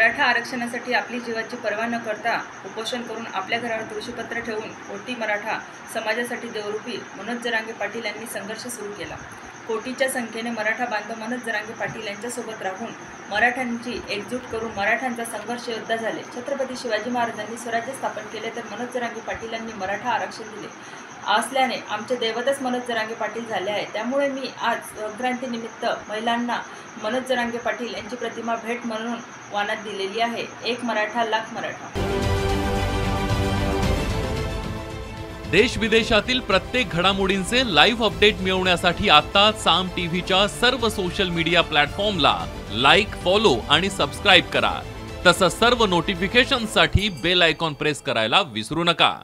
मराठा आरक्षणासाठी आपली जीवाची पर्वा न करता उपोषण करून आपल्या घरावर तुळशीपत्र ठेवून कोटी मराठा समाजासाठी देवरूपी मनोज जरांगे पाटील यांनी संघर्ष सुरू केला। कोटीच्या संख्येने मराठा बांधव मनोज जरांगे पाटील यांच्यासोबत राहून मराठ्यांची एकजूट करून मराठ्यांचा संघर्ष योद्धा झाले। छत्रपती शिवाजी महाराजांनी स्वराज्य स्थापन केले तर मनोज जरांगे पाटील यांनी मराठा आरक्षण दिले असल्याने आमचे दैवतच मनोज जरांगे पाटील झाले आहे। त्यामुळे मी आज संक्रांतीनिमित्त महिलांना मनोज जरांगे पाटील यांची प्रतिमा भेट म्हणून वानात दिलेली आहे। एक मराठा लाख मराठा। देश विदेशातील प्रत्येक घडामोडींचे लाईव्ह अपडेट मिळवण्यासाठी आता साम टीव्हीच्या सर्व सोशल मीडिया प्लॅटफॉर्मला लाईक, फॉलो आणि सबस्क्राईब करा। तसंच सर्व नोटिफिकेशनसाठी बेल आयकॉन प्रेस करायला विसरू नका।